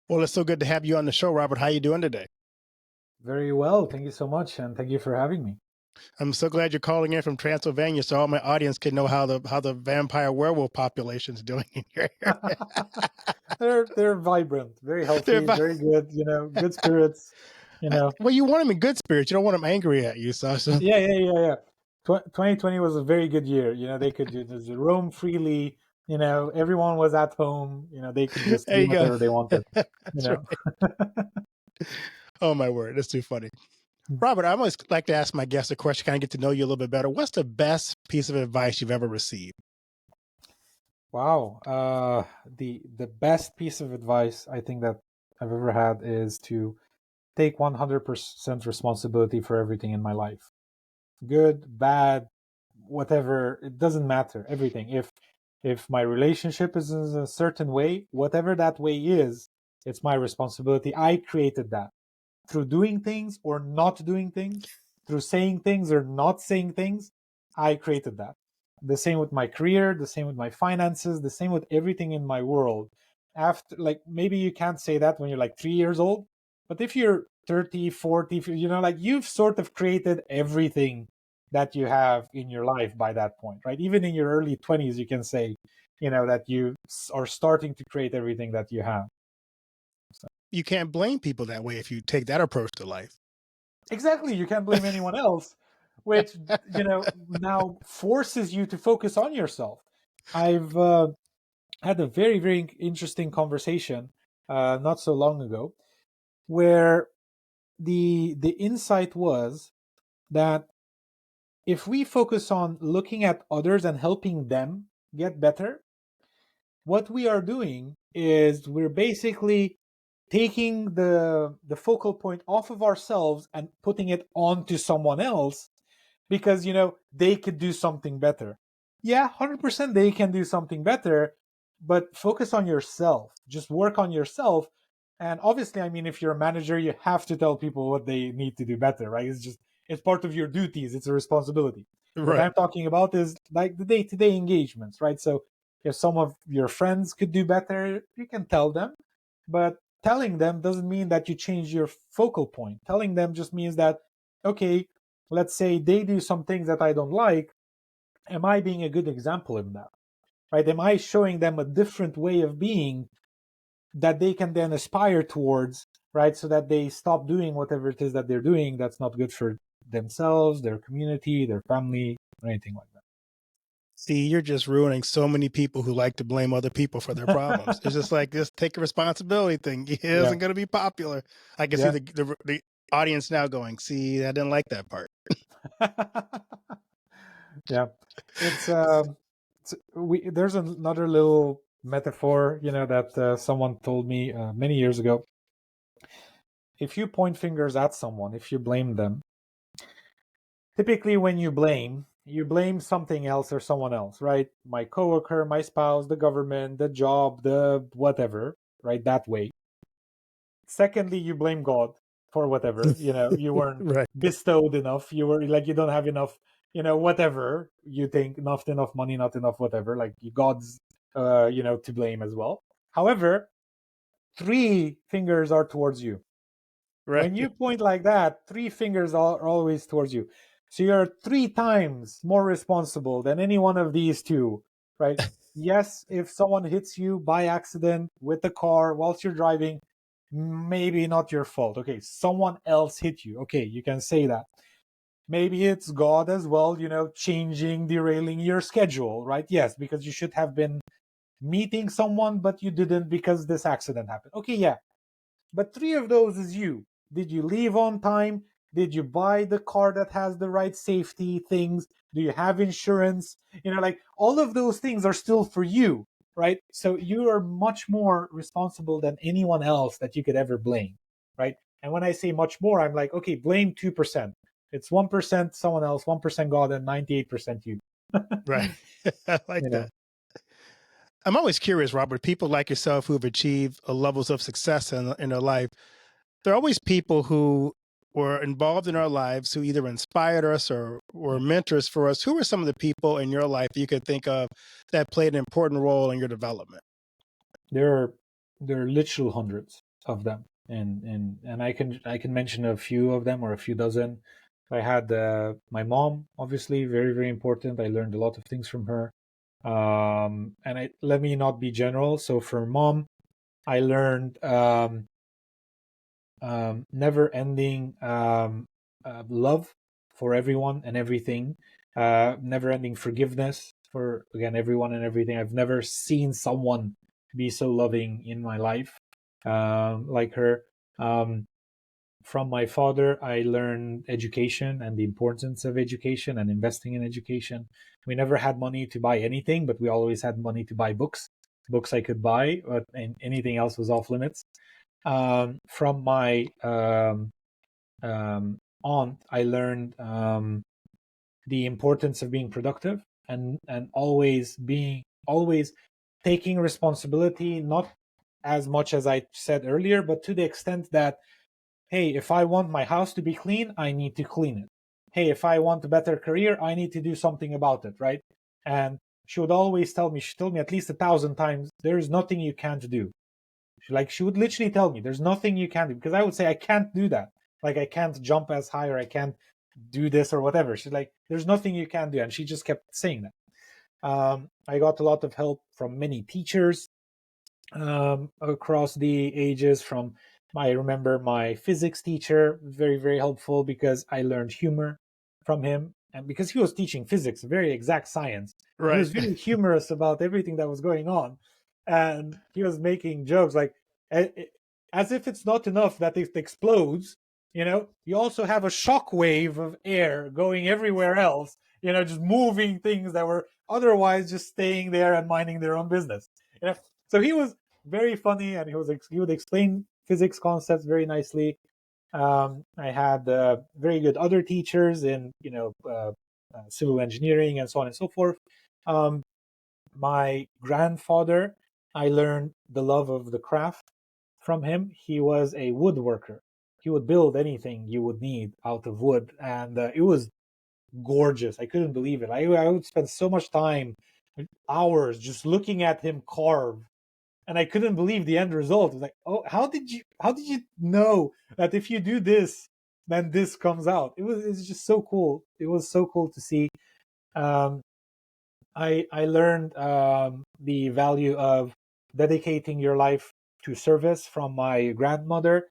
Well, it's so good to have you on the show, Robert. How you doing today? Very well. Thank you so much. And thank you for having me. I'm so glad you're calling in from Transylvania, so all my audience can know how the vampire werewolf population is doing in your area. They're vibrant, very They're healthy, about, very good, good spirits, you know. well, you want them in good spirits. You don't want them angry at you. So Yeah. 2020 was a very good year. They could just roam freely, everyone was at home, they could just there do you go. whatever they wanted, you That's know. right. Oh my word, that's too funny. Robert, I always like to ask my guests a question, kind of get to know you a little bit better. What's the best piece of advice you've ever received? Wow. The best piece of advice I think that I've ever had is to take 100% responsibility for everything in my life. Good, bad, whatever, it doesn't matter. Everything. If my relationship is in a certain way, whatever that way is, it's my responsibility. I created that through doing things or not doing things, through saying things or not saying things. I created that. The same with my career, the same with my finances, the same with everything in my world. After, like, maybe you can't say that when you're like 3 years old, but if you're 30, 40, like, you've sort of created everything that you have in your life by that point, right? Even in your early 20s, you can say, that you are starting to create everything that you have. So, You can't blame people that way if you take that approach to life. exactly. You can't blame anyone else, which, now forces you to focus on yourself. I've had a very, very interesting conversation not so long ago where the insight was that if we focus on looking at others and helping them get better, what we are doing is we're basically taking the focal point off of ourselves and putting it onto someone else because they could do something better. Yeah, 100% they can do something better, but focus on yourself. Just work on yourself. And obviously, I mean, if you're a manager, you have to tell people what they need to do better, right? It's part of your duties, it's a responsibility. What Right. I'm talking about is like the day-to-day engagements, right? So if some of your friends could do better, you can tell them, but telling them doesn't mean that you change your focal point. Telling them just means that, okay, let's say they do some things that I don't like. Am I being a good example in that? Right? Am I showing them a different way of being that they can then aspire towards, right? So that they stop doing whatever it is that they're doing that's not good for themselves, their community, their family, or anything like See, you're just ruining so many people who like to blame other people for their problems. It's just like this take a responsibility thing. It that. isn't going to be popular. I can see Yeah. the audience now going, see, I didn't like that part. Yeah. Yeah. It's there's another little metaphor, that someone told me many years ago. If you point fingers at someone, if you blame them, typically when you blame something else or someone else, right? My coworker, my spouse, the government, the job, the whatever, right? That way. Secondly, you blame God for whatever, you weren't Right. bestowed enough. You were like, you don't have enough, whatever you think, not enough money, not enough, whatever, like God's, to blame as well. However, three fingers are towards you. Right. When you point like that, three fingers are always towards you. So you're three times more responsible than any one of these two, right? Yes, if someone hits you by accident with the car whilst you're driving, maybe not your fault. Okay, someone else hit you. Okay, you can say that. Maybe it's God as well, changing, derailing your schedule, right? Yes, because you should have been meeting someone, but you didn't because this accident happened. Okay, yeah, but three of those is you. Did you leave on time? Did you buy the car that has the right safety things? Do you have insurance? Like, all of those things are still for you, right? So you are much more responsible than anyone else that you could ever blame, right? And when I say much more, I'm like, okay, blame 2%. It's 1% someone else, 1% God, and 98% you. Right. I like You that. know, I'm always curious, Robert. People like yourself who have achieved levels of success in their life, there are always people who were involved in our lives who either inspired us or were yeah. mentors for us. Who are some of the people in your life you could think of that played an important role in your development? There are there are literal hundreds. of them, and I can mention a few of them, or a few dozen. I had my mom, obviously, very very important. I learned a lot of things from her. And let me not be general. So for mom, I learned never ending love for everyone and everything, never ending forgiveness for, again, everyone and everything. I've never seen someone be so loving in my life like her. From my father, I learned education and the importance of education and investing in education. We never had money to buy anything, but we always had money to buy books. Books I could buy, but anything else was off limits. From my aunt, I learned the importance of being productive, and always taking responsibility, not as much as I said earlier, but to the extent that, hey, if I want my house to be clean, I need to clean it. Hey, if I want a better career, I need to do something about it, right? And she would always tell me, she told me at least 1,000 times, there is nothing you can't do. She would literally tell me, there's nothing you can't do. Because I would say, I can't do that. Like, I can't jump as high, or I can't do this or whatever. She's like, there's nothing you can do. And she just kept saying that. I got a lot of help from many teachers across the ages. I remember my physics teacher, very, very helpful, because I learned humor from him. And because he was teaching physics, very exact science, he Right. was very humorous about everything that was going on. And he was making jokes like, as if it's not enough that it explodes, you also have a shock wave of air going everywhere else, just moving things that were otherwise just staying there and minding their own business. So he was very funny, and he would explain physics concepts very nicely. I had very good other teachers in civil engineering and so on and so forth. My grandfather, I learned the love of the craft from him. He was a woodworker. He would build anything you would need out of wood, and it was gorgeous. I couldn't believe it. I would spend so much time, hours, just looking at him carve, and I couldn't believe the end result. It was like, oh, how did you know that if you do this, then this comes out? It's just so cool. It was so cool to see. Um, I learned the value of dedicating your life to service from my grandmother.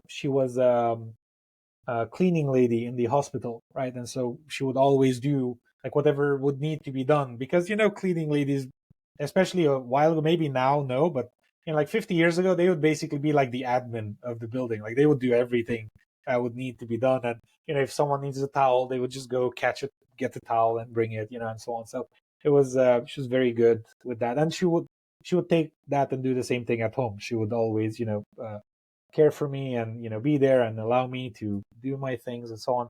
She was a cleaning lady in the hospital, right? And so she would always do like whatever would need to be done, because cleaning ladies, especially a while ago, maybe now no, but like 50 years ago, they would basically be like the admin of the building. Like, they would do everything that would need to be done. And if someone needs a towel, they would just go catch it, get the towel, and bring it, and so on. So it was she was very good with that. And she would take that and do the same thing at home. She would always care for me, and be there and allow me to do my things and so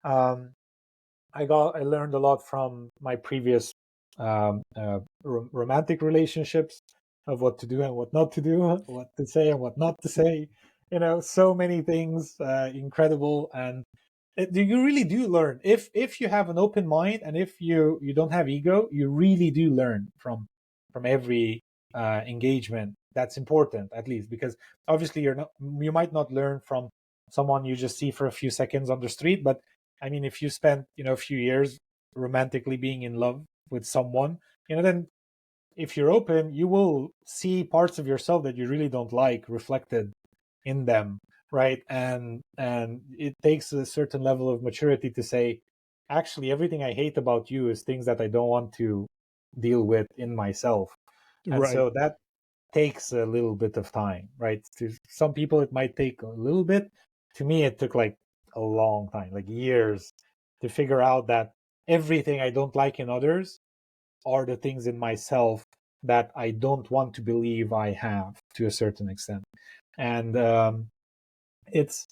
on. I learned a lot from my previous romantic relationships, of what to do and what not to do, what to say and what not to say. So many things, incredible. And you really do learn if you have an open mind, and if you don't have ego. You really do learn from every engagement. That's important, at least, because obviously you might not learn from someone you just see for a few seconds on the street. But I mean, if you spend a few years romantically being in love with someone, then if you're open, you will see parts of yourself that you really don't like reflected in them, right? And it takes a certain level of maturity to say, actually, everything I hate about you is things that I don't want to deal with in myself. And Right. so that takes a little bit of time, right? To some people, it might take a little bit. To me, it took like a long time, like years, to figure out that everything I don't like in others are the things in myself that I don't want to believe I have, to a certain extent. And it's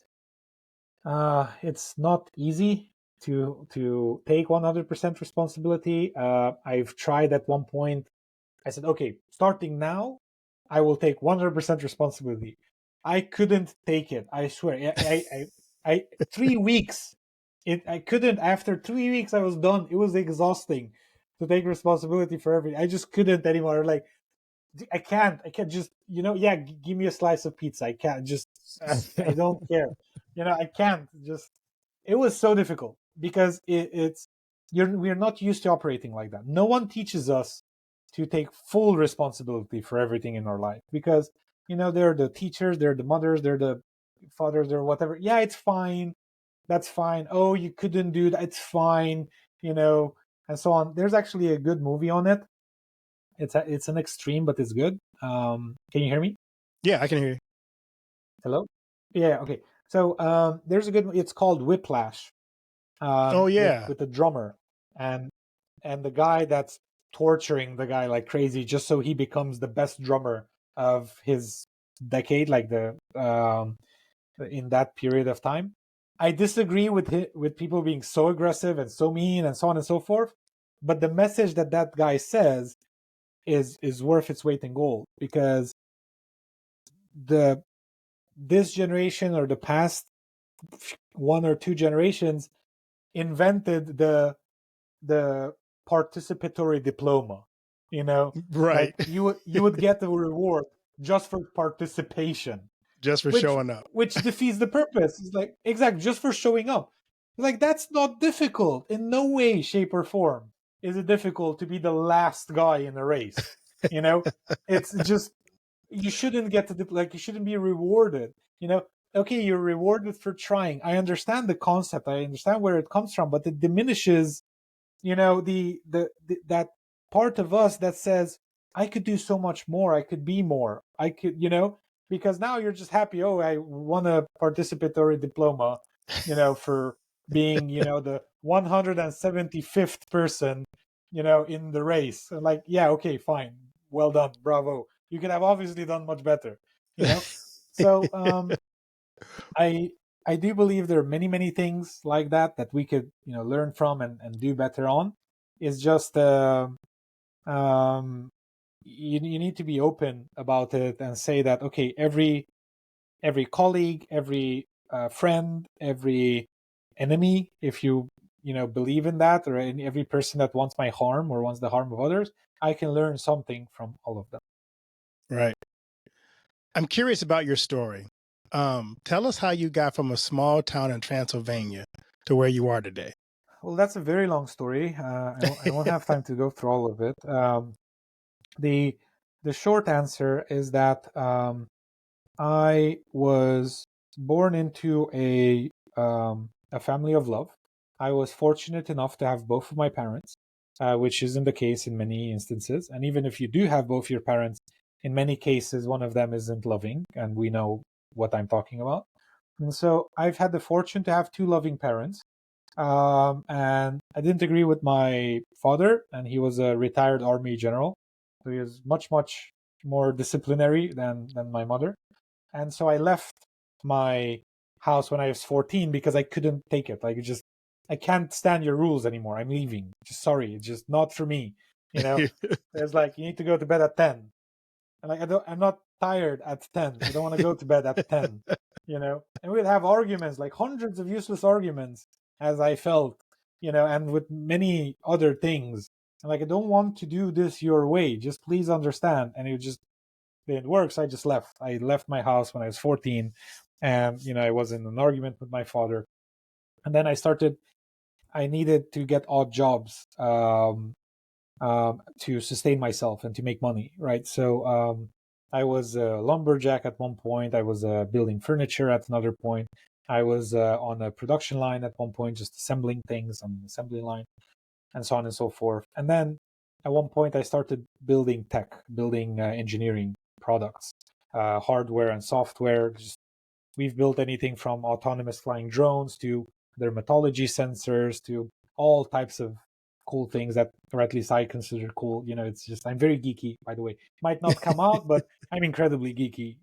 not easy to take 100% responsibility. I've tried at one point. I said, okay, starting now, I will take 100% responsibility. I couldn't take it. I swear. I 3 weeks. I couldn't. After 3 weeks, I was done. It was exhausting to take responsibility for everything. I just couldn't anymore. Like, I can't just, yeah, give me a slice of pizza. I can't just, I don't care. I can't just, it was so difficult because we're not used to operating like that. No one teaches us to take full responsibility for everything in our life because, they're the teachers, they're the mothers, they're the fathers, they're whatever. Yeah, it's fine. That's fine. Oh, you couldn't do that. It's fine. And so on. There's actually a good movie on it. It's an extreme, but it's good. Can you hear me? Yeah, I can hear you. Hello? Yeah. Okay. So there's a good. It's called Whiplash. Oh With yeah. the drummer and the guy that's torturing the guy like crazy just so he becomes the best drummer of his decade, like the in that period of time. I disagree with people being so aggressive and so mean and so on and so forth, but the message that guy says is worth its weight in gold because this generation or the past one or two generations invented the participatory diploma. Right. Like you would get the reward just for participation, Just for which showing up. which defeats the purpose. It's like, exactly, just for showing up. Like, that's not difficult in no way, shape, or form. Is it difficult to be the last guy in a race? It's just, you shouldn't get to you shouldn't be rewarded. Okay, you're rewarded for trying. I understand the concept. I understand where it comes from, but it diminishes, the that part of us that says, I could do so much more. I could be more. I could, because now you're just happy. Oh, I won a participatory diploma, for being, the 175th person, in the race. And like, yeah, okay, fine, well done, bravo. You could have obviously done much better, So I I do believe there are many, many things like that we could, learn from and do better on. It's just you need to be open about it and say that, okay, every colleague, every friend, every enemy, if you believe in that, or every person that wants my harm or wants the harm of others, I can learn something from all of them. Right. I'm curious about your story. Tell us how you got from a small town in Transylvania to where you are today. Well, that's a very long story. I won't have time to go through all of it. The short answer is that I was born into a family of love. I was fortunate enough to have both of my parents, which isn't the case in many instances. And even if you do have both your parents, in many cases, one of them isn't loving, and we know what I'm talking about. And so I've had the fortune to have two loving parents. And I didn't agree with my father, and he was a retired army general. So he was much, much more disciplinary than my mother. And so I left my house when I was 14 because I couldn't take it. Like, I can't stand your rules anymore. I'm leaving. Just sorry, it's just not for me. It's like, you need to go to bed at 10. And like, I'm not tired at 10. I don't want to go to bed at 10. And we'd have arguments, like hundreds of useless arguments, as I felt, and with many other things. And like, I don't want to do this your way. Just please understand. And it just didn't work. So I just left. I left my house when I was 14. And, I was in an argument with my father. And then I needed to get odd jobs to sustain myself and to make money, right? So I was a lumberjack at one point. I was building furniture at another point. I was on a production line at one point, just assembling things on the assembly line, and so on and so forth. And then at one point, I started building engineering products, hardware and software. We've built anything from autonomous flying drones to dermatology sensors to all types of cool things that, or at least I consider cool. It's just, I'm very geeky, by the way. Might not come out, but I'm incredibly geeky.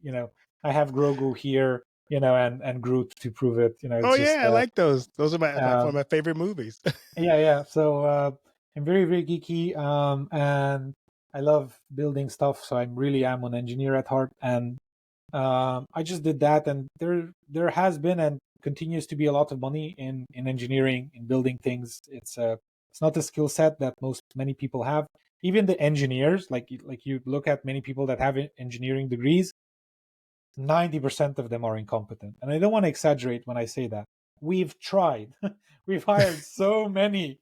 I have Grogu here, and Groot to prove it. Oh It's just yeah, I like those. Those are one of um, my favorite movies. yeah. So I'm very, very geeky, and I love building stuff. So I'm an engineer at heart, and I just did that, and there has been and continues to be a lot of money in engineering, in building things. It's not a skill set that many people have. even the engineers, like you look at many people that have engineering degrees, 90% of them are incompetent. And I don't want to exaggerate when I say that. We've tried. We've hired so many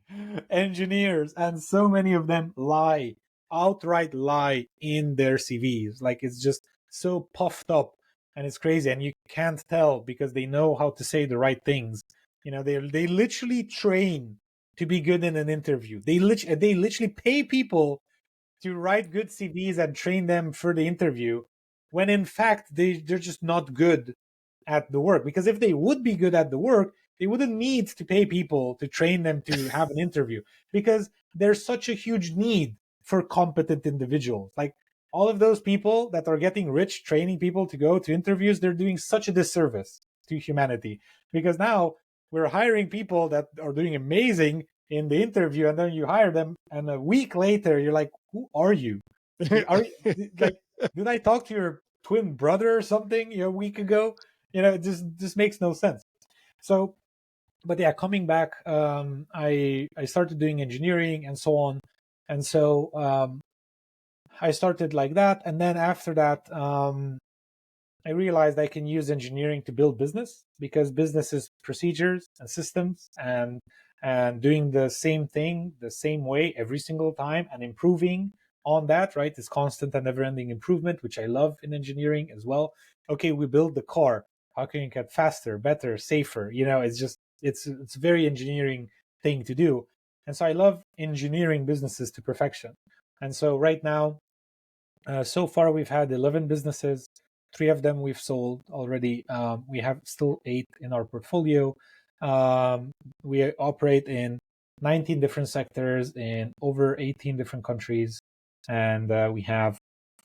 engineers, and so many of them lie, outright lie in their CVs. Like, it's just so puffed up, and it's crazy. And you can't tell because they know how to say the right things. You know, they literally train to be good in an interview. They literally pay people to write good CVs and train them for the interview, when in fact they're just not good at the work. Because if they would be good at the work, they wouldn't need to pay people to train them to have an interview, because there's such a huge need for competent individuals. Like, all of those people that are getting rich training people to go to interviews, they're doing such a disservice to humanity, because now we're hiring people that are doing amazing in the interview, and then you hire them, and a week later you're like, who are you? Are you like, did I talk to your twin brother or something, a week ago? It just makes no sense. So, but yeah, coming back, I started doing engineering and so on, and so I started like that, and then after that, I realized I can use engineering to build business, because business is procedures and systems, and doing the same thing the same way every single time, and improving on that, right? This constant and never-ending improvement, which I love in engineering as well. Okay, we build the car. How can you get faster, better, safer? It's a very engineering thing to do. And so I love engineering businesses to perfection. And so right now, so far, we've had 11 businesses. 3 of them we've sold already. We have still 8 in our portfolio. We operate in 19 different sectors in over 18 different countries. And we have,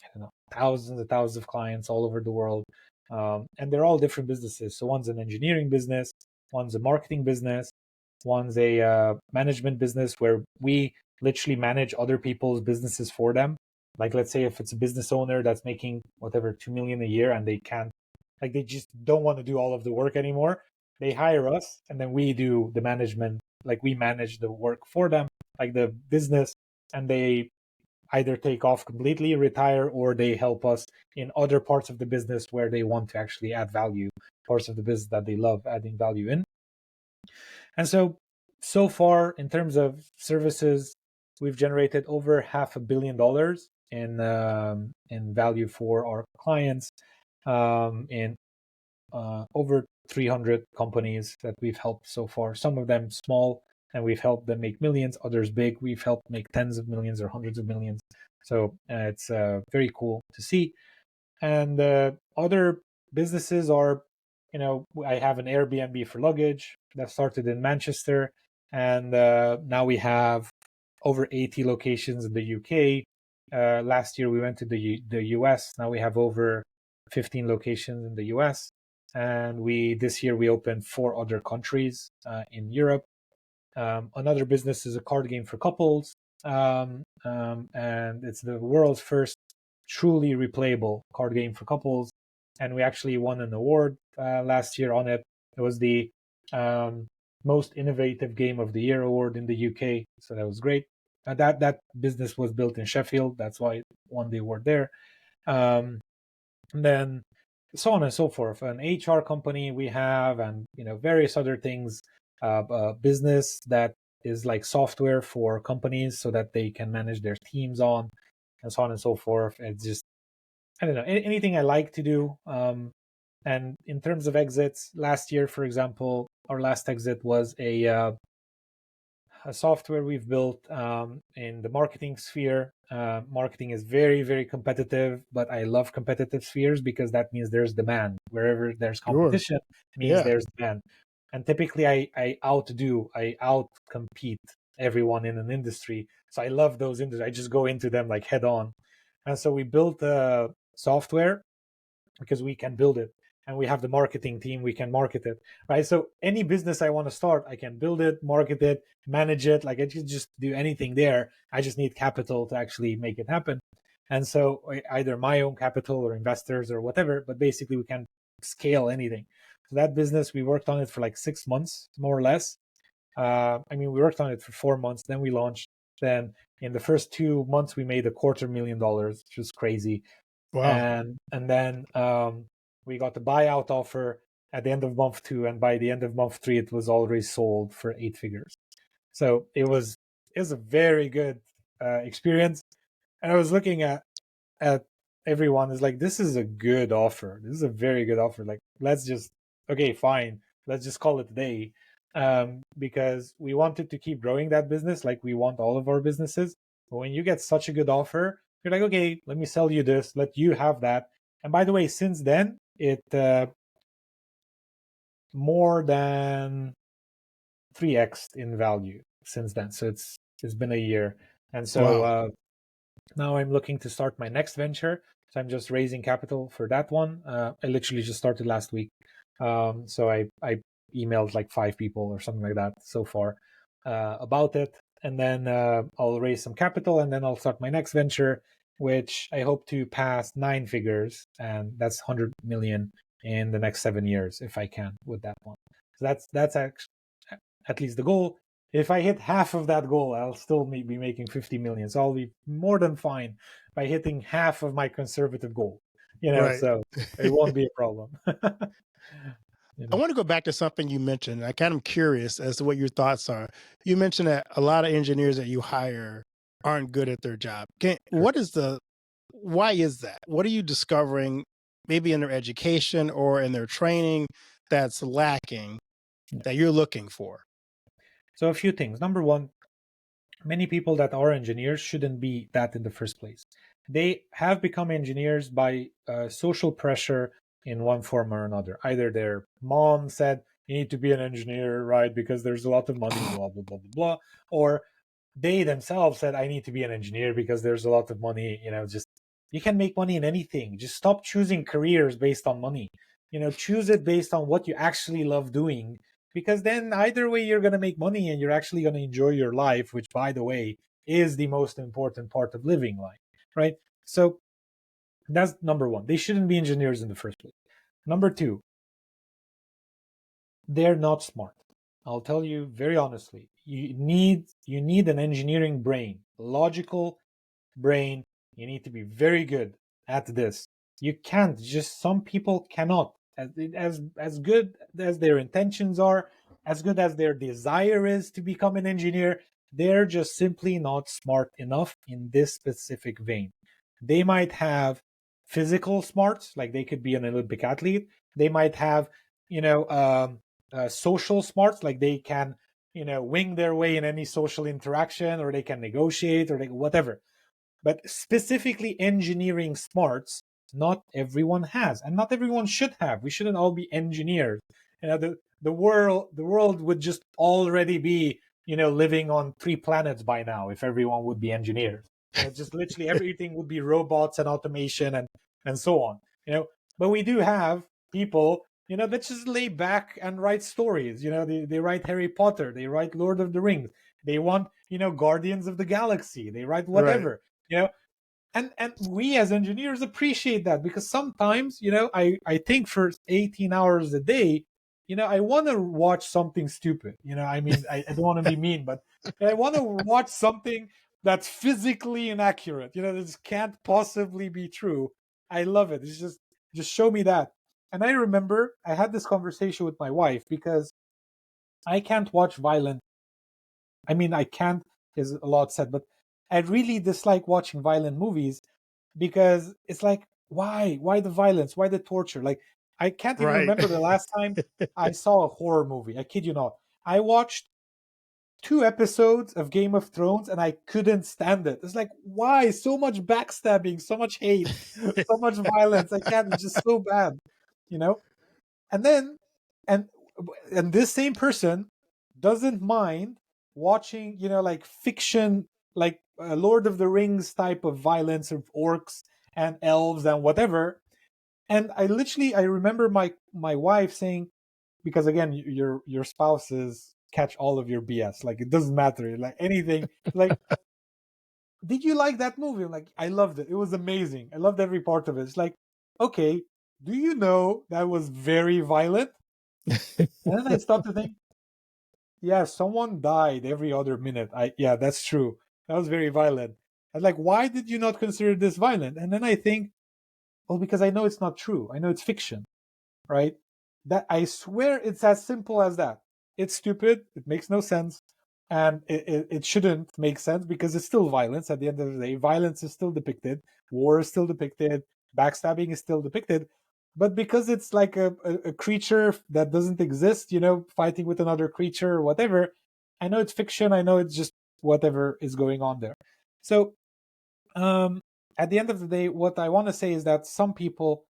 I don't know, thousands and thousands of clients all over the world. And they're all different businesses. So one's an engineering business, one's a marketing business, one's a management business where we literally manage other people's businesses for them. Like, let's say if it's a business owner that's making whatever 2 million a year, and they can't, like, they just don't want to do all of the work anymore, they hire us, and then we do the management. Like, we manage the work for them, like the business, and they either take off completely, retire, or they help us in other parts of the business where they want to actually add value, parts of the business that they love adding value in. And so far, in terms of services, we've generated over $500 million in value for our clients, in over 300 companies that we've helped so far. Some of them small, and we've helped them make millions. Others big, we've helped make tens of millions or hundreds of millions. So it's very cool to see. And other businesses are, I have an Airbnb for luggage that started in Manchester, and now we have over 80 locations in the UK. Last year we went to the US. Now we have over 15 locations in the US, and this year we opened 4 other countries in Europe. Another business is a card game for couples, and it's the world's first truly replayable card game for couples. And we actually won an award last year on it. It was the most innovative game of the year award in the UK, so that was great. That business was built in Sheffield, that's why it won the award there. And then so on and so forth. An HR company we have, and various other things. Business that is like software for companies so that they can manage their teams on, and so on and so forth. It's just, I don't know, anything I like to do. And in terms of exits, last year, for example, our last exit was a software we've built in the marketing sphere. Marketing is very, very competitive, but I love competitive spheres because that means there's demand. Wherever there's competition, means Yeah. there's demand. And typically I out-compete everyone in an industry. So I love those industries. I just go into them like head on. And so we built a software because we can build it, and we have the marketing team, we can market it, right? So any business I want to start, I can build it, market it, manage it. Like, I can just do anything there. I just need capital to actually make it happen. And so either my own capital or investors or whatever, but basically we can scale anything. So that business, we worked on it for like 6 months, more or less. We worked on it for 4 months, then we launched. Then In the first 2 months, we made $250,000, which was crazy. Wow. And then we got the buyout offer at the end of month 2, and by the end of month 3, it was already sold for 8 figures. So it was a very good experience. And I was looking at everyone is like, this is a good offer. This is a very good offer. Like, let's just fine. Let's just call it a day, because we wanted to keep growing that business, like we want all of our businesses. But when you get such a good offer, you're like, okay, let me sell you this. Let you have that. And by the way, since then, it more than 3x in value since then. So it's been a year, and so Wow. now I'm looking to start my next venture. So I'm just raising capital for that one. I literally just started last week. So I emailed like 5 people or something like that so far about it. And then I'll raise some capital, and then I'll start my next venture, which I hope to pass 9 figures. And that's 100 million in the next 7 years if I can with that one. So that's actually, at least the goal. If I hit half of that goal, I'll still be making 50 million. So I'll be more than fine by hitting half of my conservative goal. Right. So it won't be a problem. I want to go back to something you mentioned. I kind of curious as to what your thoughts are. You mentioned that a lot of engineers that you hire aren't good at their job. Sure. Why is that? What are you discovering maybe in their education or in their training that's lacking Yeah. that you're looking for? So a few things. Number one, many people that are engineers shouldn't be that in the first place. They have become engineers by social pressure in one form or another. Either their mom said, you need to be an engineer, right? Because there's a lot of money, blah, blah, blah, blah, blah. Or they themselves said, I need to be an engineer because there's a lot of money. Just you can make money in anything. Just stop choosing careers based on money. Choose it based on what you actually love doing, because then either way you're going to make money and you're actually going to enjoy your life, which, by the way, is the most important part of living life, right? So that's number one. They shouldn't be engineers in the first place. Number two, they're not smart. I'll tell you very honestly, you need an engineering brain, logical brain. You need to be very good at this. You can't just, some people cannot, as good as their intentions are, as good as their desire is to become an engineer, they're just simply not smart enough in this specific vein. They might have physical smarts, like they could be an Olympic athlete. They might have, social smarts, like they can, wing their way in any social interaction, or they can negotiate, or whatever. But specifically engineering smarts, not everyone has, and not everyone should have. We shouldn't all be engineers. The world would just already be, living on 3 planets by now if everyone would be engineers. Just literally everything would be robots and automation and so on. But we do have people, that just lay back and write stories. They write Harry Potter, they write Lord of the Rings, they want, Guardians of the Galaxy, they write Right. whatever. And we as engineers appreciate that, because sometimes, I think for 18 hours a day, I want to watch something stupid. I don't want to be mean, but I want to watch something that's physically inaccurate. This can't possibly be true. I love it. It's just show me that. And I remember I had this conversation with my wife, because I can't watch violent. I can't is a lot said, but I really dislike watching violent movies, because it's like, why the violence? Why the torture? Like, I can't even Right. remember the last time I saw a horror movie. I kid you not. I watched 2 episodes of Game of Thrones and I couldn't stand it. It's like, why? So much backstabbing, so much hate, so much violence. I can't, it's just so bad, you know? And then, and and this same person doesn't mind watching, like fiction, like Lord of the Rings type of violence of orcs and elves and whatever. And I remember my wife saying, because again, your spouses catch all of your BS, like it doesn't matter, like anything, like, did you like that movie? I'm like, I loved it. It was amazing. I loved every part of it. It's like, okay, do you know that was very violent? And then I stopped to think, yeah, someone died every other minute. Yeah, that's true. That was very violent. I was like, why did you not consider this violent? And then I think, well, because I know it's not true. I know it's fiction, right? That I swear it's as simple as that. It's stupid. It makes no sense. And it shouldn't make sense because it's still violence at the end of the day. Violence is still depicted. War is still depicted. Backstabbing is still depicted. But because it's like a creature that doesn't exist, fighting with another creature or whatever, I know it's fiction. I know it's just whatever is going on there. So um, at the end of the day, what I want to say is that some people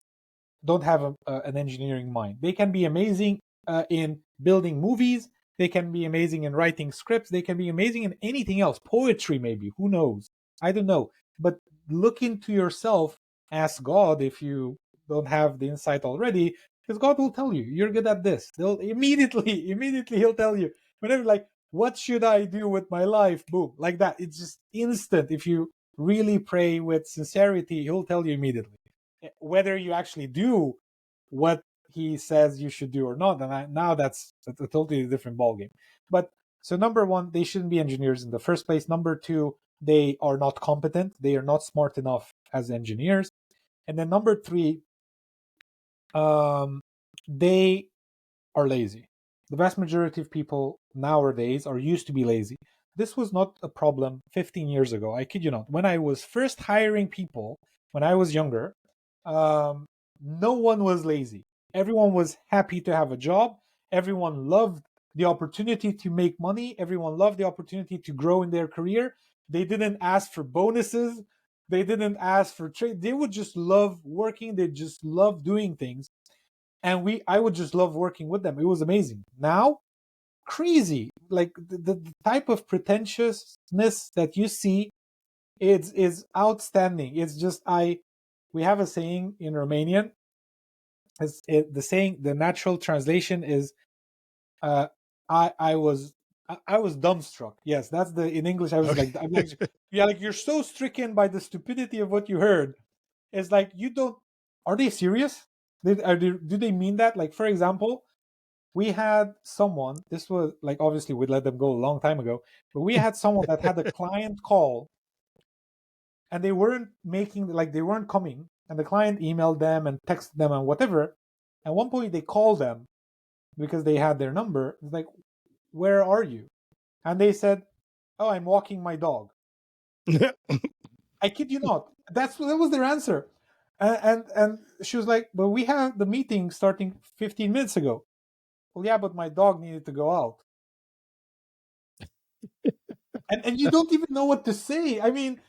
don't have an engineering mind. They can be amazing in building movies. They can be amazing in writing scripts. They can be amazing in anything else. Poetry, maybe. Who knows? I don't know. But look into yourself. Ask God if you don't have the insight already, because God will tell you you're good at this. They'll immediately He'll tell you whenever, like, what should I do with my life? Boom, like that. It's just instant. If you really pray with sincerity, He'll tell you immediately whether you actually do what he says you should do or not. And now that's a totally different ballgame. But so number one, they shouldn't be engineers in the first place. Number two, they are not competent. They are not smart enough as engineers. And then number three, they are lazy. The vast majority of people nowadays are used to be lazy. This was not a problem 15 years ago. I kid you not. When I was first hiring people, when I was younger, no one was lazy. Everyone was happy to have a job. Everyone loved the opportunity to make money. Everyone loved the opportunity to grow in their career. They didn't ask for bonuses. They didn't ask for trade. They would just love working. They just love doing things. And I would just love working with them. It was amazing. Now, crazy. Like the type of pretentiousness that you see is outstanding. It's just we have a saying in Romanian. The natural translation is uh, I was dumbstruck. Yes, that's in English. I was Okay. like, I'm like, yeah, like you're so stricken by the stupidity of what you heard. It's like you don't. Are they serious? Do they mean that? Like, for example, we had someone. This was like, obviously we let them go a long time ago, but we had someone that had a client call, and they weren't they weren't coming, and the client emailed them and texted them and whatever. At one point, they called them because they had their number. It's like, where are you? And they said, oh, I'm walking my dog. I kid you not. That was their answer. And she was like, but we have the meeting starting 15 minutes ago. Well, yeah, but my dog needed to go out. And you don't even know what to say. I mean,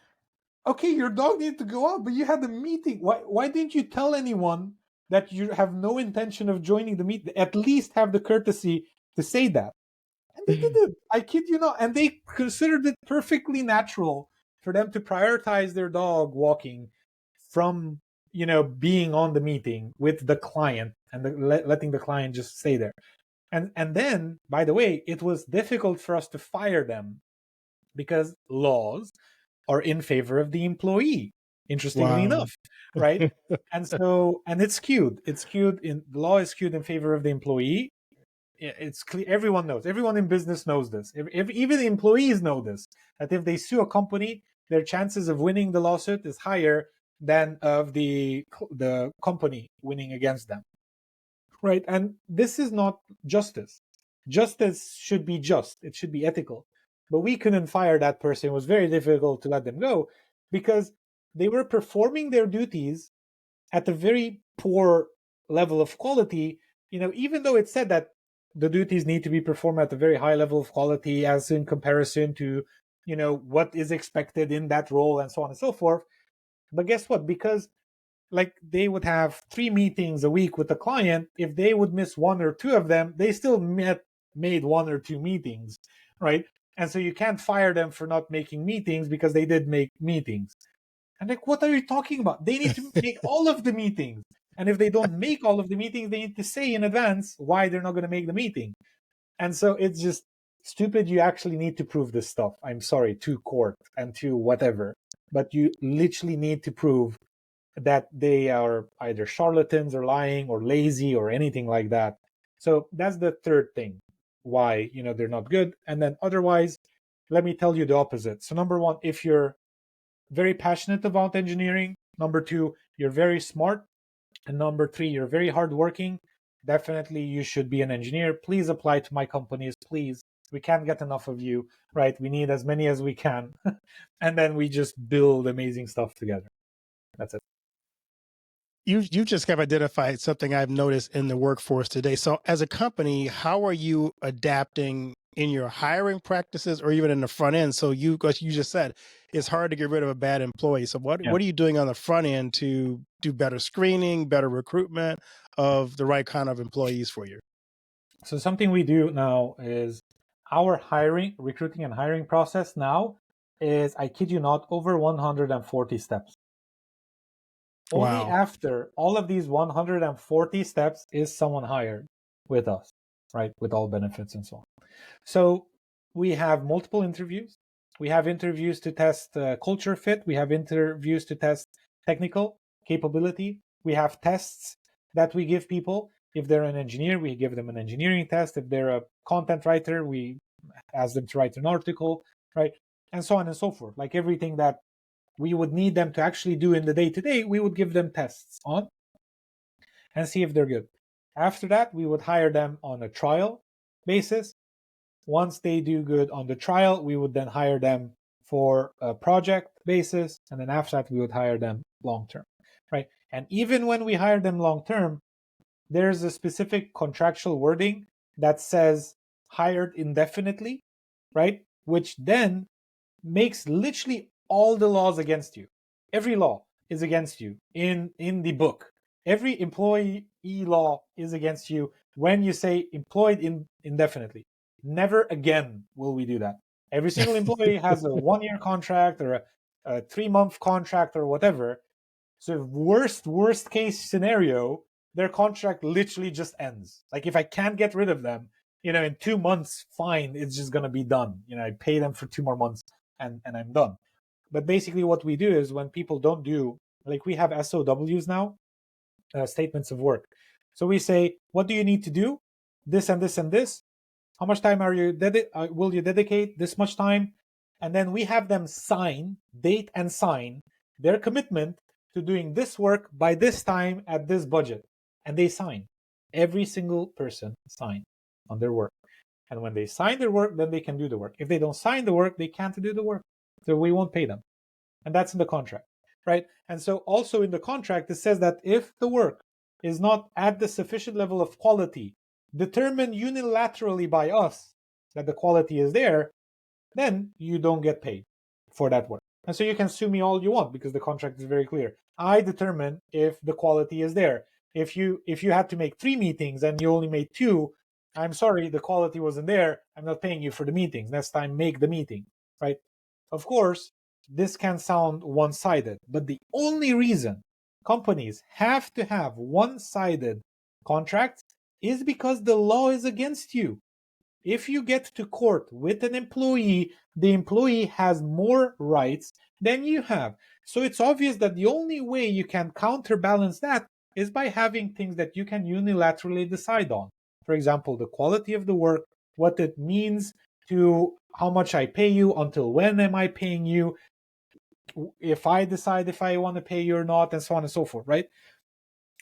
okay, your dog needed to go out, but you had the meeting. Why didn't you tell anyone that you have no intention of joining the meeting? At least have the courtesy to say that. And they did it. I kid you not. And they considered it perfectly natural for them to prioritize their dog walking from, being on the meeting with the client and letting the client just stay there. And then, by the way, it was difficult for us to fire them because laws are in favor of the employee, interestingly Wow. enough, right? And it's skewed. The law is skewed in favor of the employee. It's clear. Everyone knows. Everyone in business knows this. Even the employees know this. That if they sue a company, their chances of winning the lawsuit is higher than of the company winning against them, right? And this is not justice. Justice should be just. It should be ethical. But we couldn't fire that person. It was very difficult to let them go because they were performing their duties at a very poor level of quality. Even though it said that the duties need to be performed at a very high level of quality as in comparison to what is expected in that role and so on and so forth. But guess what? Because like they would have 3 meetings a week with the client, if they would miss 1 or 2 of them, they still made 1 or 2 meetings, right? And so you can't fire them for not making meetings because they did make meetings. And like, what are you talking about? They need to make all of the meetings. And if they don't make all of the meetings, they need to say in advance why they're not going to make the meeting. And so it's just stupid. You actually need to prove this stuff. I'm sorry, to court and to whatever. But you literally need to prove that they are either charlatans or lying or lazy or anything like that. So that's the third thing why they're not good. And then otherwise, let me tell you the opposite. So number one, if you're very passionate about engineering, number two, you're very smart, and number three, you're very hardworking, definitely you should be an engineer. Please apply to my companies, please. We can't get enough of you, right? We need as many as we can. And then we just build amazing stuff together. That's it. You just have identified something I've noticed in the workforce today. So as a company, how are you adapting in your hiring practices or even in the front end? So you, as you just said, it's hard to get rid of a bad employee. So what are you doing on the front end to do better screening, better recruitment of the right kind of employees for you? So something we do now is our recruiting and hiring process now is, I kid you not, over 140 steps. Only after all of these 140 steps is someone hired with us, right? With all benefits and so on. So we have multiple interviews. We have interviews to test culture fit. We have interviews to test technical capability. We have tests that we give people. If they're an engineer, we give them an engineering test. If they're a content writer, we ask them to write an article, right? And so on and so forth. Like everything that we would need them to actually do in the day-to-day, we would give them tests on and see if they're good. After that, we would hire them on a trial basis. Once they do good on the trial, we would then hire them for a project basis. And then after that, we would hire them long-term, right? And even when we hire them long-term, there's a specific contractual wording that says hired indefinitely, right? Which then makes literally all the laws against you. Every law is against you in the book. Every employee law is against you when you say employed indefinitely. Never again will we do that. Every single employee has a 1-year contract or a 3-month contract or whatever. So worst case scenario, their contract literally just ends. Like if I can't get rid of them, in 2 months, fine, it's just going to be done. I pay them for 2 more months and I'm done. But basically what we do is when people don't do, like we have SOWs now, statements of work. So we say, what do you need to do? This and this and this. How much time will you dedicate? This much time. And then we have them date and sign their commitment to doing this work by this time at this budget. And they sign. Every single person sign on their work. And when they sign their work, then they can do the work. If they don't sign the work, they can't do the work. So we won't pay them. And that's in the contract, right? And so also in the contract, it says that if the work is not at the sufficient level of quality determined unilaterally by us that the quality is there, then you don't get paid for that work. And so you can sue me all you want because the contract is very clear. I determine if the quality is there. If you had to make 3 meetings and you only made 2, I'm sorry, the quality wasn't there. I'm not paying you for the meetings. Next time, make the meeting, right? Of course, this can sound one-sided, but the only reason companies have to have one-sided contracts is because the law is against you. If you get to court with an employee, the employee has more rights than you have. So it's obvious that the only way you can counterbalance that is by having things that you can unilaterally decide on. For example, the quality of the work, what it means to how much I pay you, until when am I paying you, if I decide if I want to pay you or not, and so on and so forth, right?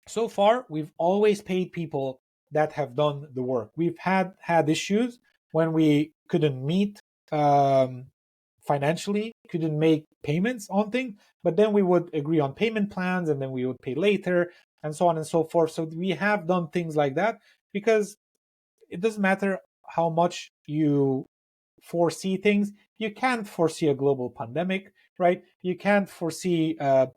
So far, we've always paid people that have done the work. We've had issues when we couldn't meet financially, couldn't make payments on things, but then we would agree on payment plans and then we would pay later and so on and so forth. So we have done things like that because it doesn't matter how much you foresee things. You can't foresee a global pandemic, right? You can't foresee or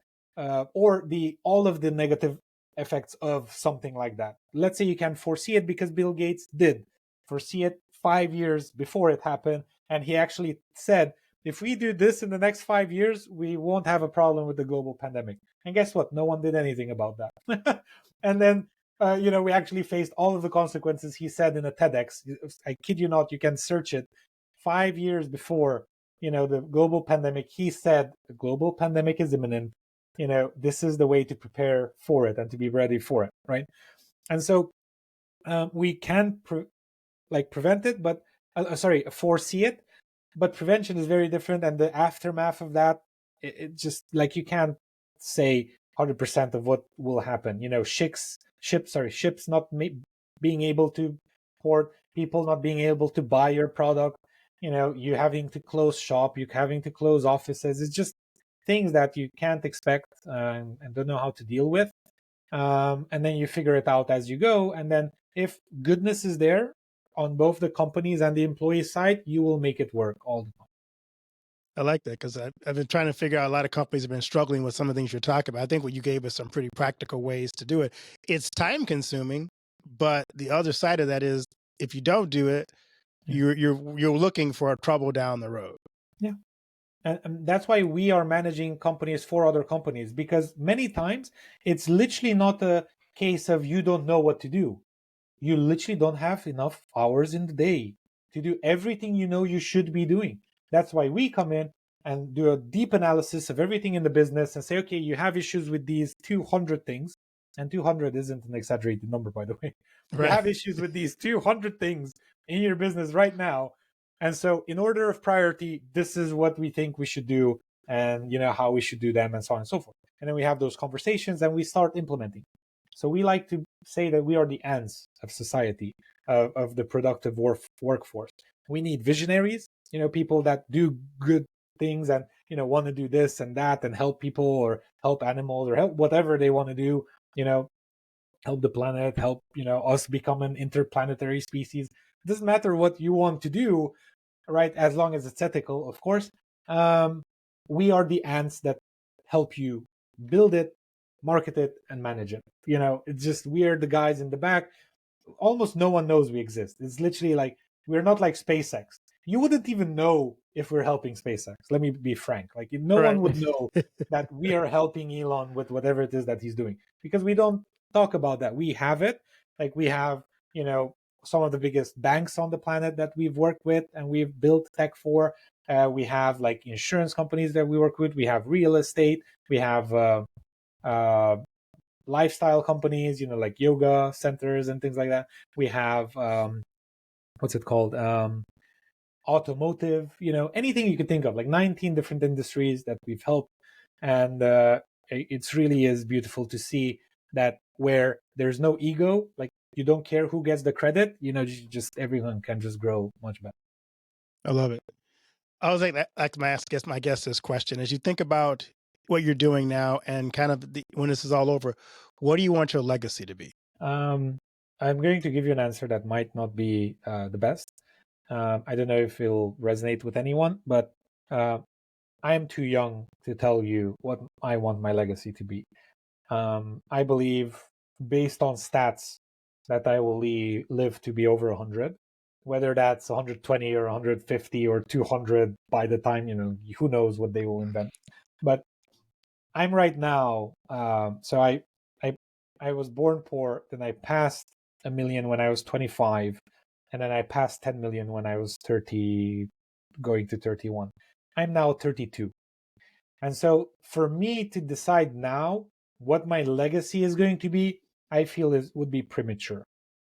all of the negative effects of something like that. Let's say you can foresee it because Bill Gates did foresee it 5 years before it happened, and he actually said, if we do this in the next 5 years, we won't have a problem with the global pandemic. And guess what? No one did anything about that. And then we actually faced all of the consequences he said in a TEDx. I kid you not, you can search it. 5 years before, the global pandemic, he said the global pandemic is imminent. This is the way to prepare for it and to be ready for it, right? And so we can prevent it, but foresee it. but prevention is very different, and the aftermath of that, it just like you can't say 100% of what will happen. Ships not being able to port, people not being able to buy your product, you having to close shop, you having to close offices. It's just things that you can't expect, and don't know how to deal with. And then you figure it out as you go. And then if goodness is there on both the companies and the employee side, you will make it work all the time. I like that because I've been trying to figure out, a lot of companies have been struggling with some of the things you're talking about. I think what you gave us some pretty practical ways to do it. It's time consuming, but the other side of that is, if you don't do it, Yeah. you're looking for trouble down the road. Yeah. And that's why we are managing companies for other companies, because many times it's literally not a case of you don't know what to do. You literally don't have enough hours in the day to do everything you should be doing. That's why we come in and do a deep analysis of everything in the business and say, okay, you have issues with these 200 things. And 200 isn't an exaggerated number, by the way. You Right. have issues with these 200 things in your business right now. And so, in order of priority, this is what we think we should do, and how we should do them, and so on and so forth. And then we have those conversations and we start implementing. So we like to say that we are the ants of society, of the productive workforce. We need visionaries, people that do good things and want to do this and that and help people or help animals or help whatever they want to do. You know, help the planet, help us become an interplanetary species. It doesn't matter what you want to do, right? As long as it's ethical, of course. Um, we are the ants that help you build it, market it, and manage it. It's just we are the guys in the back. Almost no one knows we exist. It's literally like we're not like SpaceX. You wouldn't even know if we're helping SpaceX. Let me be frank. Like no one Right. would know that we are helping Elon with whatever it is that he's doing, because we don't talk about that. We have it. Like we have, some of the biggest banks on the planet that we've worked with and we've built tech for. We have like insurance companies that we work with. We have real estate. We have uh, lifestyle companies, like yoga centers and things like that. We have what's it called? Automotive, anything you could think of, like 19 different industries that we've helped. And it's really is beautiful to see that where there's no ego, like you don't care who gets the credit, just everyone can just grow much better. I love it. I was like my guess this question: as you think about what you're doing now and kind of when this is all over, what do you want your legacy to be? Um, I'm going to give you an answer that might not be the best. I don't know if it'll resonate with anyone, but uh, I am too young to tell you what I want my legacy to be. I believe, based on stats, that I will live to be over 100. Whether that's 120 or 150 or 200 by the time, who knows what they will invent. But I'm right now. So I, I was born poor. Then I passed a million when I was 25, and then I passed 10 million when I was 30, going to 31. I'm now 32. And so for me to decide now what my legacy is going to be, I feel would be premature,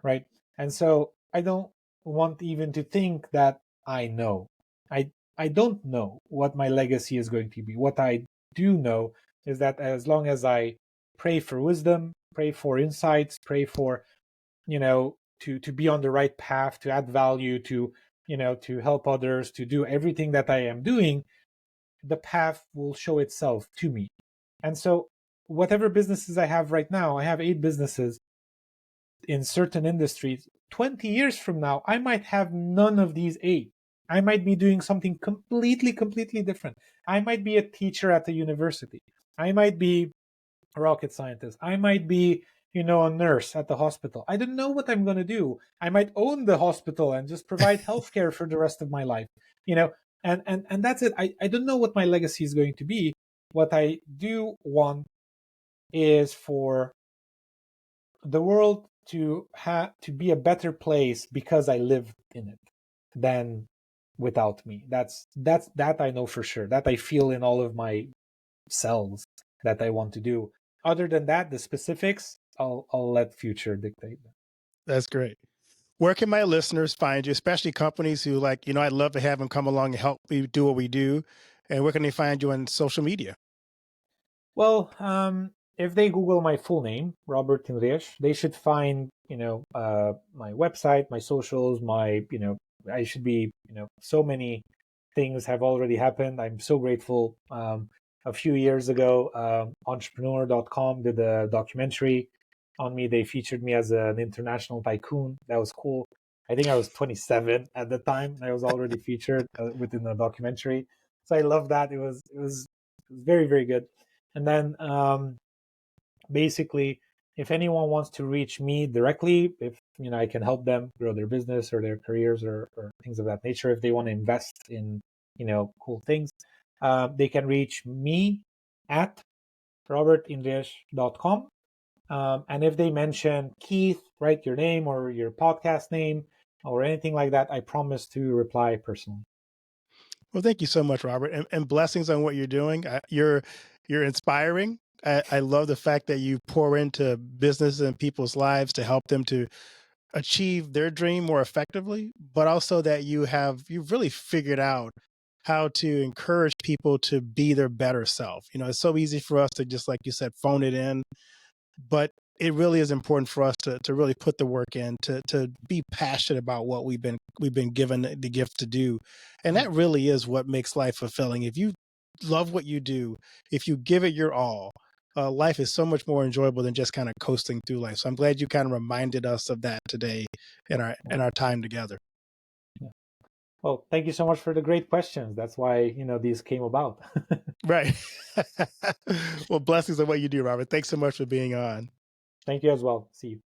right? And so I don't want even to think that I know. I I don't know what my legacy is going to be. What I do know is that as long as I pray for wisdom, pray for insights, pray for, to be on the right path, to add value, to help others, to do everything that I am doing, the path will show itself to me. And so, whatever businesses I have right now, I have 8 businesses in certain industries. 20 years from now, I might have none of these 8. I might be doing something completely different. I might be a teacher at the university. I might be a rocket scientist. I might be, a nurse at the hospital. I don't know what I'm going to do. I might own the hospital and just provide healthcare for the rest of my life. You know, and that's it. I don't know what my legacy is going to be. What I do want is for the world to be a better place because I live in it than without me. That I know for sure. That I feel in all of my cells that I want to do. Other than that, the specifics, I'll let future dictate. That's great. Where can my listeners find you, especially companies who like, I'd love to have them come along and help me do what we do. And where can they find you on social media? Well, if they Google my full name, Robert Tinrich, they should find, my website, my socials, I should be, so many things have already happened. I'm so grateful. A few years ago, entrepreneur.com did a documentary on me. They featured me as an international tycoon. That was cool. I think I was 27 at the time. I was already featured within the documentary. So I love that. It was very, very good. And then basically, if anyone wants to reach me directly, if I can help them grow their business or their careers or things of that nature, if they want to invest in cool things, they can reach me at robertinglish.com. And if they mention Keith, write your name or your podcast name or anything like that, I promise to reply personally. Well, thank you so much, Robert, and blessings on what you're doing. You're inspiring. I love the fact that you pour into business and people's lives to help them to achieve their dream more effectively, but also that you've really figured out how to encourage people to be their better self. It's so easy for us to just, like you said, phone it in, but it really is important for us to really put the work in to be passionate about what we've been given the gift to do. And that really is what makes life fulfilling. If you love what you do, if you give it your all, life is so much more enjoyable than just kind of coasting through life. So I'm glad you kind of reminded us of that today in our time together. Well, thank you so much for the great questions. That's why these came about. Right. Well, blessings on what you do, Robert. Thanks so much for being on. Thank you as well. See you.